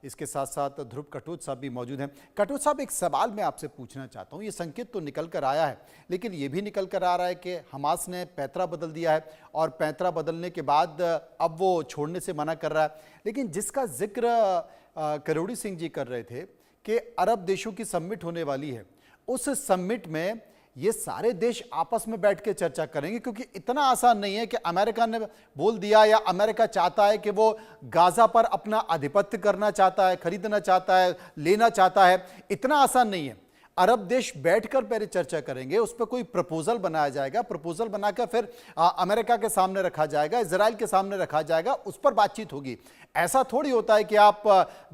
इसके साथ साथ ध्रुव कटोच साहब भी मौजूद हैं। कटोच साहब, एक सवाल मैं आपसे पूछना चाहता हूं। ये संकेत तो निकल कर आया है, लेकिन ये भी निकल कर आ रहा है कि हमास ने पैंतरा बदल दिया है और पैंतरा बदलने के बाद अब वो छोड़ने से मना कर रहा है। लेकिन जिसका जिक्र करोड़ी सिंह जी कर रहे थे कि अरब देशों की समिट होने वाली है, उस समिट में ये सारे देश आपस में बैठ के चर्चा करेंगे, क्योंकि इतना आसान नहीं है कि अमेरिका ने बोल दिया या अमेरिका चाहता है कि वो गाजा पर अपना आधिपत्य करना चाहता है, खरीदना चाहता है, लेना चाहता है। इतना आसान नहीं है। अरब देश बैठकर पहले चर्चा करेंगे, उस पर कोई प्रपोजल बनाया जाएगा, प्रपोजल बनाकर फिर अमेरिका के सामने रखा जाएगा, इजराइल के सामने रखा जाएगा, उस पर बातचीत होगी। ऐसा थोड़ी होता है कि आप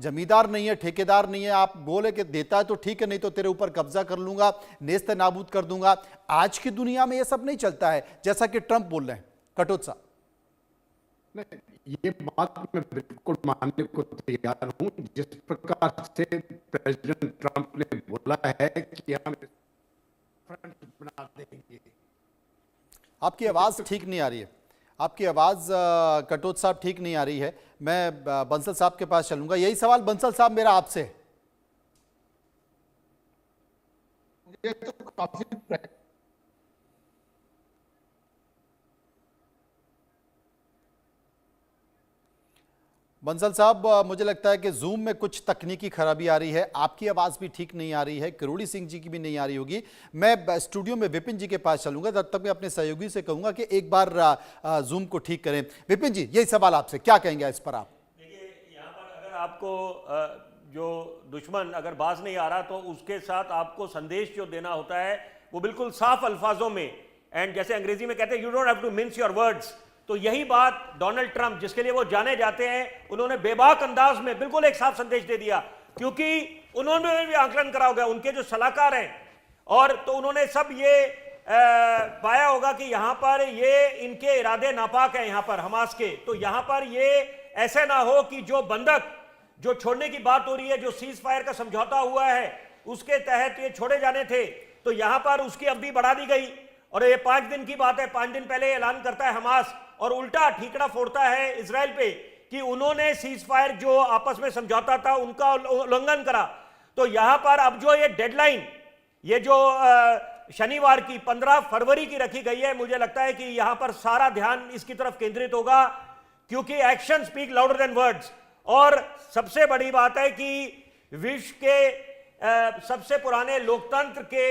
जमींदार नहीं है, ठेकेदार नहीं है, आप बोले कि देता है तो ठीक है, नहीं तो तेरे ऊपर कब्जा कर लूंगा, नेस्त नाबूद कर दूंगा। आज की दुनिया में यह सब नहीं चलता है, जैसा कि ट्रंप बोल रहे हैं। कटोच साहब, ये बात मैं बिल्कुल मानने को तैयार हूं। जिस प्रकार से प्रेसिडेंट ट्रंप ने बोला है कि हम फ्रंट बना देंगे। आपकी आवाज ठीक नहीं आ रही है, आपकी आवाज कटोच साहब ठीक नहीं आ रही है। मैं बंसल साहब के पास चलूंगा। यही सवाल बंसल साहब मेरा आपसे है। ये तो काफी बंसल साहब, मुझे लगता है कि जूम में कुछ तकनीकी खराबी आ रही है, आपकी आवाज़ भी ठीक नहीं आ रही है, करोड़ी सिंह जी की भी नहीं आ रही होगी। मैं स्टूडियो में विपिन जी के पास चलूंगा, तब तक मैं अपने सहयोगी से कहूंगा कि एक बार जूम को ठीक करें। विपिन जी, यही सवाल आपसे, क्या कहेंगे इस पर आप? देखिए, यहाँ पर अगर आपको जो दुश्मन अगर बाज नहीं आ रहा तो उसके साथ आपको संदेश जो देना होता है वो बिल्कुल साफ अल्फाजों में, एंड जैसे अंग्रेजी में कहते हैं you don't have to mince your words. तो यही बात डोनाल्ड ट्रंप, जिसके लिए वो जाने जाते हैं, उन्होंने बेबाक अंदाज में बिल्कुल एक साफ संदेश दे दिया, क्योंकि उन्होंने भी आकलन करा होगा, उनके जो सलाहकार हैं, और तो उन्होंने सब ये पाया होगा कि यहां पर ये इनके इरादे नापाक हैं, यहां पर हमास के। तो यहां पर ये ऐसे ना हो कि जो बंधक जो छोड़ने की बात हो रही है, जो सीज फायर का समझौता हुआ है, उसके तहत ये छोड़े जाने थे, तो यहां पर उसकी अवधि बढ़ा दी गई और ये 5 दिन की बात है। 5 दिन पहले ऐलान करता है हमास और उल्टा ठीकरा फोड़ता है इजराइल पे कि उन्होंने सीज फायर जो आपस में समझौता था उनका उल्लंघन करा। तो यहां पर अब जो ये डेडलाइन, ये जो शनिवार की 15 फरवरी की रखी गई है, मुझे लगता है कि यहां पर सारा ध्यान इसकी तरफ केंद्रित होगा, क्योंकि action speak louder than words. और सबसे बड़ी बात है कि विश्व के सबसे पुराने लोकतंत्र के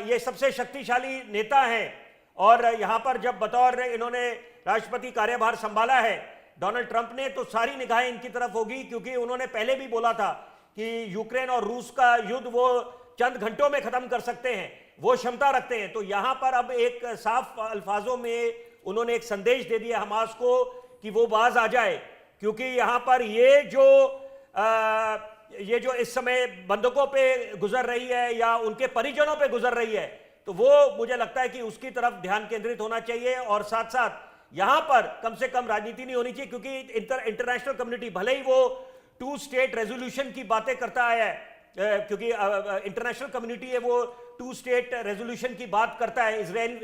ये सबसे शक्तिशाली नेता हैं, और यहां पर जब बतौर इन्होंने राष्ट्रपति कार्यभार संभाला है डोनाल्ड ट्रंप ने, तो सारी निगाहें इनकी तरफ होगी, क्योंकि उन्होंने पहले भी बोला था कि यूक्रेन और रूस का युद्ध वो चंद घंटों में खत्म कर सकते हैं, वो क्षमता रखते हैं। तो यहां पर अब एक साफ अल्फाजों में उन्होंने एक संदेश दे दिया हमास को कि वो बाज आ जाए, क्योंकि यहां पर ये जो इस समय बंधकों पे गुजर रही है या उनके परिजनों पे गुजर रही है, तो वो मुझे लगता है कि उसकी तरफ ध्यान केंद्रित होना चाहिए। और साथ साथ यहां पर कम से कम राजनीति नहीं होनी चाहिए, क्योंकि इंटरनेशनल कम्युनिटी भले ही वो 2 स्टेट रेजोल्यूशन की बातें करता है, क्योंकि इंटरनेशनल कम्युनिटी है वो 2 स्टेट रेजोल्यूशन की बात करता है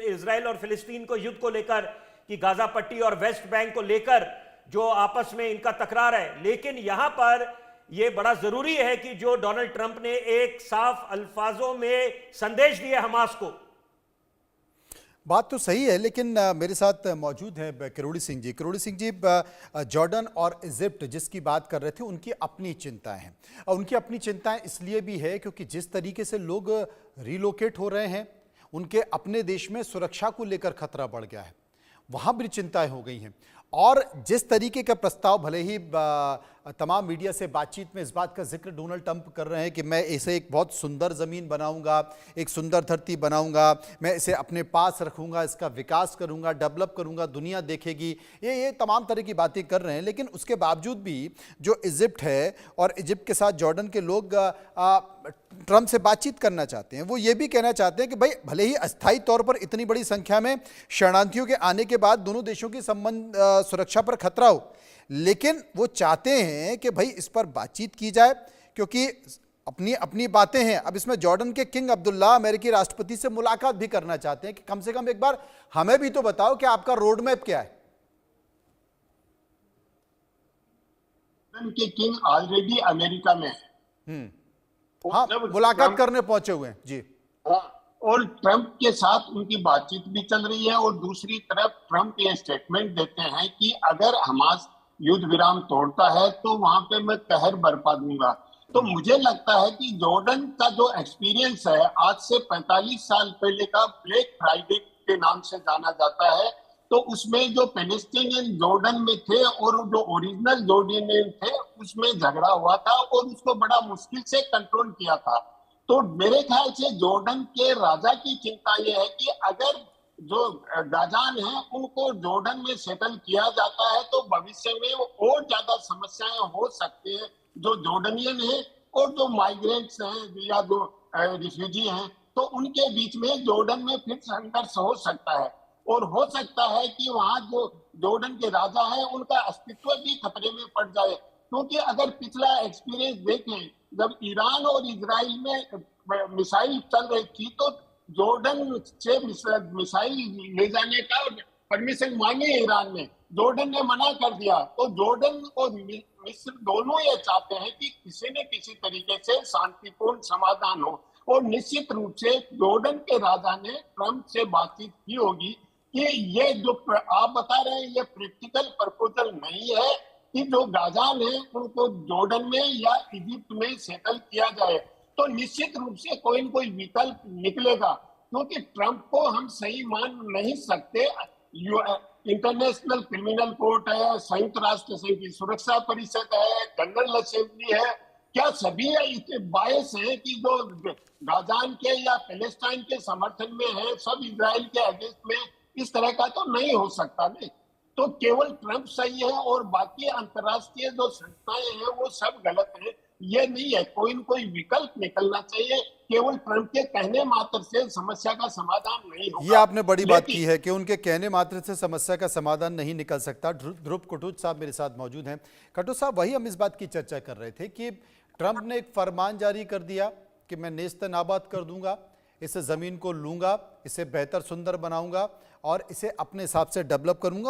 इजराइल और फिलिस्तीन को युद्ध को लेकर, कि गाजा पट्टी और वेस्ट बैंक को लेकर जो आपस में इनका तकरार है। लेकिन यहां पर यह बड़ा जरूरी है कि जो डोनाल्ड ट्रंप ने एक साफ अल्फाजों में संदेश दिया हमास को। बात तो सही है, लेकिन मेरे साथ मौजूद हैं करोड़ी सिंह जी। करोड़ी सिंह जी, जॉर्डन और इजिप्ट जिसकी बात कर रहे थे, उनकी अपनी चिंताएं हैं, और उनकी अपनी चिंताएं इसलिए भी है क्योंकि जिस तरीके से लोग रिलोकेट हो रहे हैं, उनके अपने देश में सुरक्षा को लेकर खतरा बढ़ गया है, वहां भी चिंताएं हो गई हैं। और जिस तरीके का प्रस्ताव, भले ही तमाम मीडिया से बातचीत में इस बात का जिक्र डोनाल्ड ट्रंप कर रहे हैं कि मैं इसे एक बहुत सुंदर ज़मीन बनाऊंगा, एक सुंदर धरती बनाऊंगा, मैं इसे अपने पास रखूंगा, इसका विकास करूंगा, डेवलप करूंगा, दुनिया देखेगी, ये तमाम तरह की बातें कर रहे हैं। लेकिन उसके बावजूद भी जो इजिप्ट है और इजिप्ट के साथ जॉर्डन के लोग ट्रंप से बातचीत करना चाहते हैं। वो ये भी कहना चाहते हैं कि भाई भले ही अस्थायी तौर पर इतनी बड़ी संख्या में शरणार्थियों के आने के बाद दोनों देशों की संबंध सुरक्षा पर खतरा हो, लेकिन वो चाहते हैं कि भाई इस पर बातचीत की जाए, क्योंकि अपनी अपनी बातें हैं। अब इसमें जॉर्डन के किंग अब्दुल्ला अमेरिकी राष्ट्रपति से मुलाकात भी करना चाहते हैं कि कम से कम एक बार हमें भी तो बताओ कि आपका रोड मैप क्या है। के किंग ऑलरेडी अमेरिका में है। और हाँ, जब मुलाकात ट्रंप- करने पहुंचे हुए हैं जी। हाँ, और ट्रंप के साथ उनकी बातचीत भी चल रही है, और दूसरी तरफ ट्रंप ये स्टेटमेंट देते हैं कि अगर हमास युद्ध विराम तोड़ता है तो वहां पे मैं कहर बरपा दूंगा। तो मुझे लगता है कि जॉर्डन का जो एक्सपीरियंस है, आज से 45 साल पहले का ब्लैक फ्राइडे के नाम से जाना जाता है, तो उसमें जो पैलेस्टीनियन जॉर्डन में थे और जो ओरिजिनल जॉर्डनियन थे, उसमें झगड़ा हुआ था और उसको बड़ा मुश्किल से कंट्रोल किया था। तो मेरे ख्याल से जॉर्डन के राजा की चिंता यह है कि अगर जो गाजान है उनको जॉर्डन में सेटल किया जाता है तो भविष्य में और ज्यादा समस्याएं हो सकती है जो जॉर्डनियन है और जो माइग्रेंट्स हैं या जो रिफ्यूजी हैं, तो उनके बीच में जॉर्डन में फिर संघर्ष हो सकता है। और हो सकता है कि वहां जो जॉर्डन के राजा हैं उनका अस्तित्व भी खतरे में पड़ जाए, क्योंकि अगर पिछला एक्सपीरियंस देखें, जब ईरान और इजराइल में मिसाइल चल रही थी तो जॉर्डन से मिसाइल ले जाने का परमिशन मांगी ईरान ने, जॉर्डन ने मना कर दिया। तो जॉर्डन और मिस्र दोनों ये चाहते हैं कि किसी न किसी तरीके से शांतिपूर्ण समाधान हो, और निश्चित रूप से जॉर्डन के राजा ने ट्रंप से बातचीत की होगी कि ये जो आप बता रहे हैं ये प्रैक्टिकल प्रपोजल नहीं है कि जो गाजान है उनको जॉर्डन में या इजिप्ट में सेटल किया जाए, तो निश्चित रूप से कोई न कोई विकल्प निकलेगा, क्योंकि ट्रंप को हम सही मान नहीं सकते। इंटरनेशनल क्रिमिनल कोर्ट है, संयुक्त राष्ट्र संघ की सुरक्षा परिषद है, जनरल असेंबली है, क्या सभी इतने बायस हैं कि जो गाजान के या पैलेस्टाइन के समर्थन में है सब इजराइल के अगेंस्ट में? इस तरह का तो नहीं हो सकता नहीं। तो केवल ट्रंप सही है और बाकी अंतर्राष्ट्रीय जो संस्थाएं हैं वो सब गलत है, ये नहीं है। कोई न कोई विकल्प निकलना चाहिए, केवल ट्रंप के कहने मात्र से समस्या का समाधान नहीं होगा। ये आपने बड़ी बात की है कि उनके कहने मात्र से समस्या का समाधान नहीं निकल सकता। ध्रुव कुटुच साहब मेरे साथ मौजूद हैं। कुटुच साहब, वही हम इस बात की चर्चा कर रहे थे कि ट्रंप ने एक फरमान जारी कर दिया कि मैं नेस्तनाबाद कर दूंगा, इस जमीन को लूंगा, इसे बेहतर सुंदर बनाऊंगा और इसे अपने हिसाब से डेवलप करूंगा।